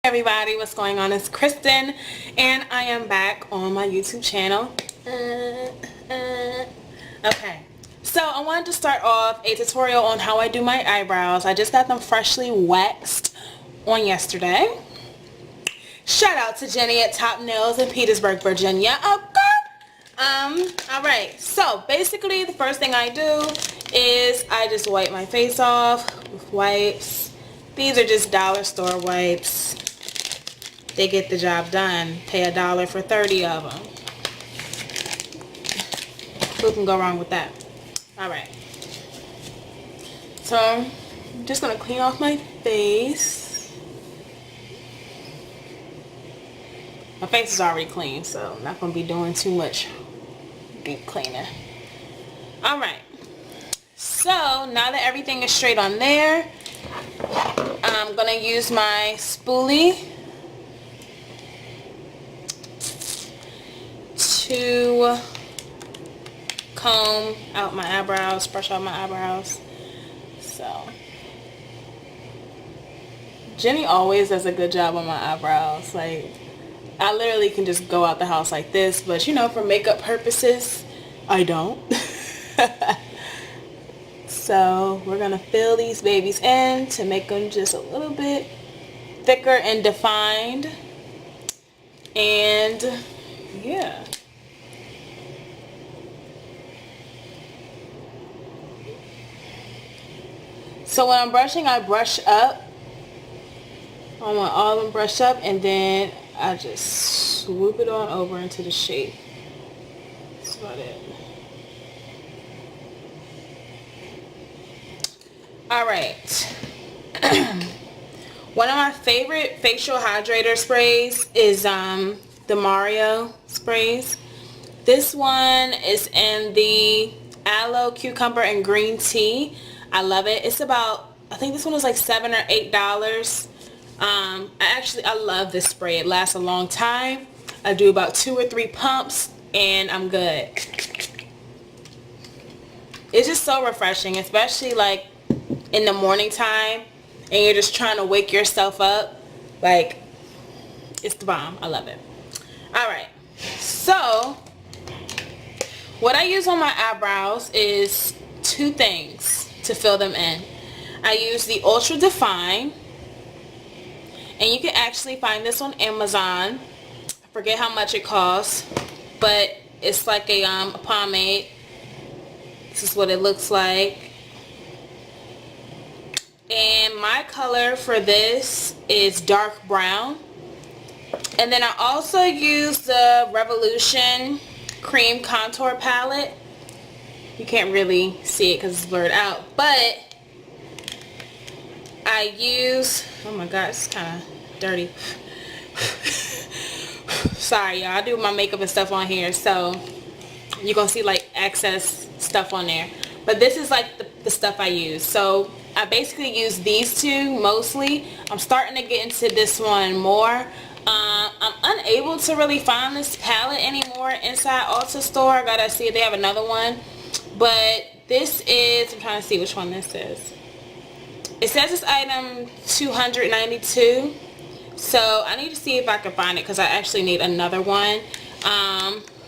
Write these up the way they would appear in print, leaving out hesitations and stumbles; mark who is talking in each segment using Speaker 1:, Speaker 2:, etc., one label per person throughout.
Speaker 1: Everybody, what's going on? It's Kristen and I am back on my YouTube channel. Okay, so I wanted to start off a tutorial on how I do my eyebrows. I just got them freshly waxed on yesterday. Shout out to Jenny at Top Nails in Petersburg, Virginia. Okay. Alright, so basically the first thing I do is I just wipe my face off with wipes. These are just dollar store wipes. They get the job done. Pay $1 for 30 of them. Who can go wrong with that? Alright. So, I'm just going to clean off my face. My face is already clean, so I'm not going to be doing too much deep cleaning. Alright. So, now that everything is straight on there, I'm going to use my spoolie to comb out my eyebrows, brush out my eyebrows. So Jenny always does a good job on my eyebrows. Like, I literally can just go out the house like this, but you know, for makeup purposes, I don't. So we're gonna fill these babies in to make them just a little bit thicker and defined. And yeah. So when I'm brushing, I brush up. I want all of them brushed up, and then I just swoop it on over into the shape. That's about it. Alright. One of my favorite facial hydrator sprays is the Mario sprays. This one is in the aloe, cucumber, and green tea. I love it. It's about, I think this one was like $7 or $8. I love this spray. It lasts a long time. I do about 2 or 3 pumps and I'm good. It's just so refreshing, especially like in the morning time and you're just trying to wake yourself up. Like, it's the bomb. I love it. Alright, so what I use on my eyebrows is 2 things to fill them in. I use the Ultra Define, and you can actually find this on Amazon. I forget how much it costs, but it's like a pomade. This is what it looks like. And my color for this is dark brown. And then I also use the Revolution Cream Contour Palette. You can't really see it because it's blurred out, but I use, oh my god, it's kind of dirty. Sorry y'all, I do my makeup and stuff on here, so you're gonna see like excess stuff on there, but this is like the stuff I use. So I basically use these 2 mostly. I'm starting to get into this one more. I'm unable to really find this palette anymore inside Ulta store. I gotta see if they have another one. But this is, I'm trying to see which one this is. It says it's item 292. So I need to see if I can find it because I actually need another one.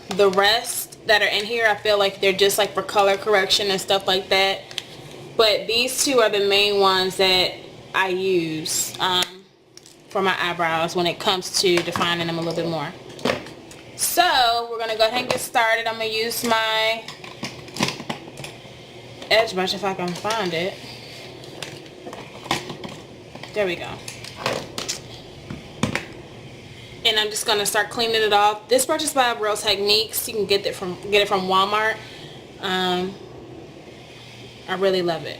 Speaker 1: The rest that are in here, I feel like they're just like for color correction and stuff like that. But these 2 are the main ones that I use for my eyebrows when it comes to defining them a little bit more. So we're going to go ahead and get started. I'm going to use my edge brush if I can find it. There we go. And I'm just gonna start cleaning it off. This brush is by Real Techniques. You can get it from Walmart. I really love it.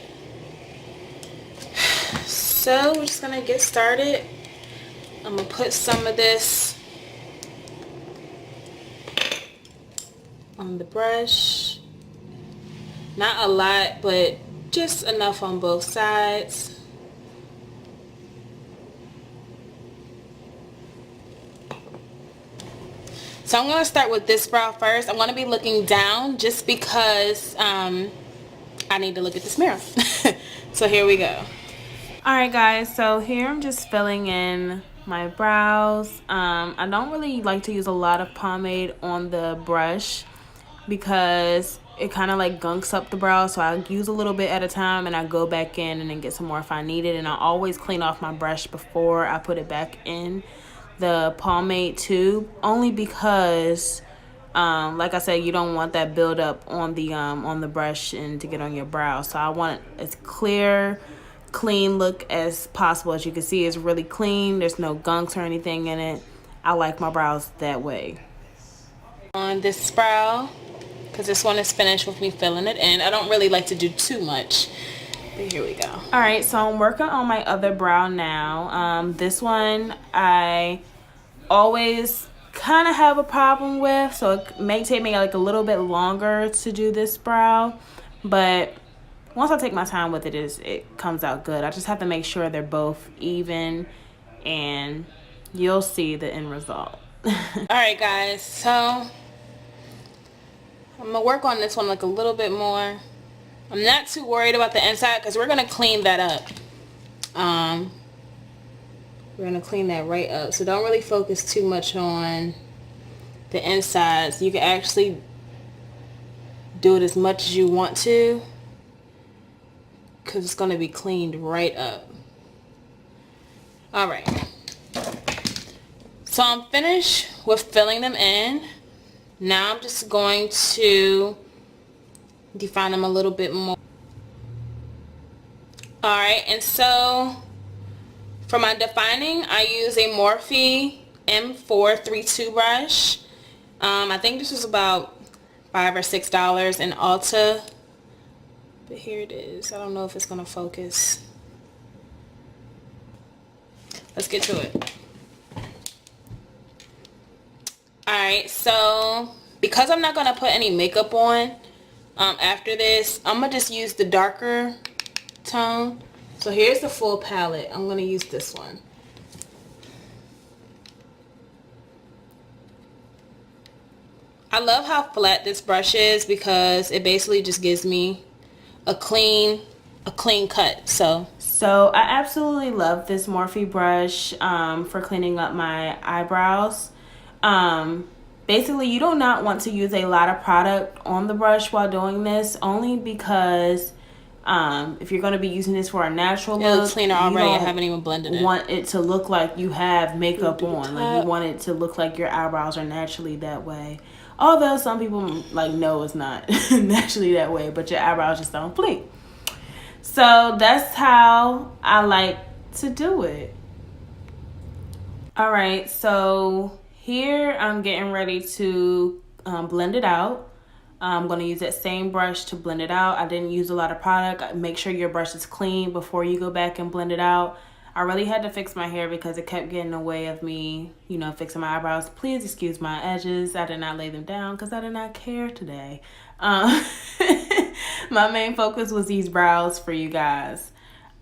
Speaker 1: So we're just gonna get started. I'm gonna put some of this on the brush. Not a lot, but just enough on both sides. So I'm going to start with this brow first. I'm going to be looking down just because I need to look at this mirror. So here we go. Alright guys, so here I'm just filling in my brows. I don't really like to use a lot of pomade on the brush because it kind of like gunks up the brows, so I use a little bit at a time and I go back in and then get some more if I need it. And I always clean off my brush before I put it back in the pomade tube, only because like I said, you don't want that buildup on the brush and to get on your brow. So I want it as clean look as possible. As you can see, it's really clean. There's no gunks or anything in it. I like my brows that way. On this brow, because this one is finished with me filling it in. I don't really like to do too much, but here we go. All right, so I'm working on my other brow now. This one I always kind of have a problem with, so it may take me like a little bit longer to do this brow, but once I take my time with it, it comes out good. I just have to make sure they're both even, and you'll see the end result. All right, guys, so I'm gonna work on this one like a little bit more. I'm not too worried about the inside because we're gonna clean that up. We're gonna clean that right up, so don't really focus too much on the insides. You can actually do it as much as you want to because it's gonna be cleaned right up. All right, so I'm finished with filling them in. Now I'm just going to define them a little bit more. All right, and so for my defining, I use a Morphe M432 brush. I think this was about $5 or $6 in Ulta, but here it is. I don't know if it's gonna focus. Let's get to it. Alright, so because I'm not gonna put any makeup on after this, I'm gonna just use the darker tone. So here's the full palette. I'm gonna use this one. I love how flat this brush is because it basically just gives me a clean cut. So I absolutely love this Morphe brush for cleaning up my eyebrows. Basically, you do not want to use a lot of product on the brush while doing this, only because if you're going to be using this for a natural look, it looks cleaner already. I haven't even blended it. Want it to look like you have makeup on. Like, you want it to look like your eyebrows are naturally that way. Although some people like know it's not naturally that way, but your eyebrows just don't fleek. So that's how I like to do it. All right, so here I'm getting ready to blend it out. I'm going to use that same brush to blend it out. I didn't use a lot of product. Make sure your brush is clean before you go back and blend it out. I really had to fix my hair because it kept getting in the way of me, you know, fixing my eyebrows. Please excuse my edges. I did not lay them down because I did not care today. My main focus was these brows for you guys.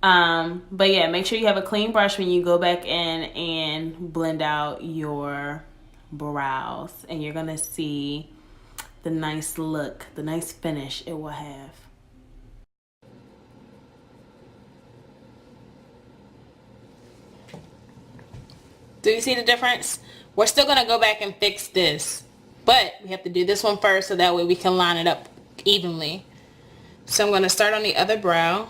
Speaker 1: But yeah, make sure you have a clean brush when you go back in and blend out your brows. And you're going to see the nice look, the nice finish it will have. Do you see the difference? We're still going to go back and fix this, but we have to do this one first so that way we can line it up evenly. So I'm going to start on the other brow.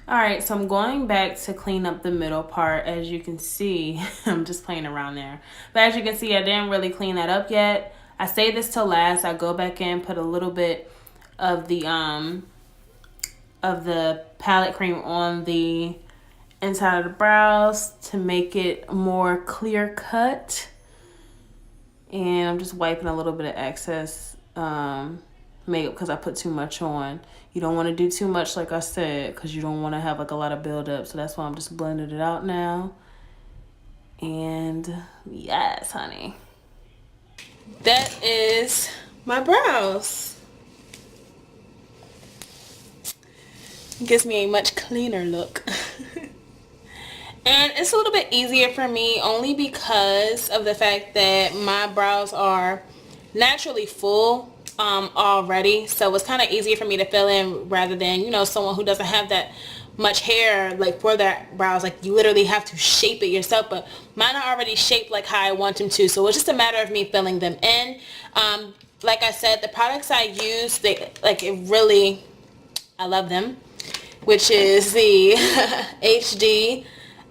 Speaker 1: All right, so I'm going back to clean up the middle part. As you can see, I'm just playing around there. But as you can see, I didn't really clean that up yet. I say this till last. I go back in, put a little bit of the of the palette cream on the inside of the brows to make it more clear cut. And I'm just wiping a little bit of excess makeup because I put too much on. You don't want to do too much, like I said, because you don't want to have like a lot of buildup. So that's why I'm just blending it out now. And yes, honey, that is my brows. Gives me a much cleaner look. And it's a little bit easier for me only because of the fact that my brows are naturally full already. So it's kind of easier for me to fill in rather than, you know, someone who doesn't have that much hair like for their brows. Like you literally have to shape it yourself, but mine are already shaped like how I want them to. So it's just a matter of me filling them in. Like I said, the products I use, I love them, which is the HD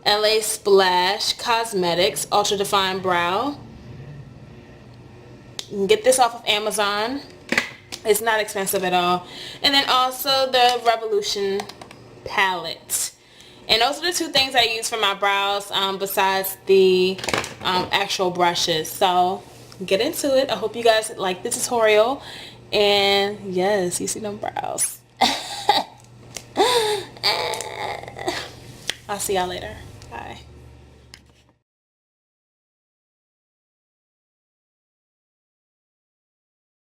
Speaker 1: LA Splash Cosmetics Ultra Defined Brow. You can get this off of Amazon. It's not expensive at all. And then also the Revolution palette. And those are the two things I use for my brows besides the actual brushes. So get into it. I hope you guys like the tutorial. And yes, you see them brows. I'll see y'all later.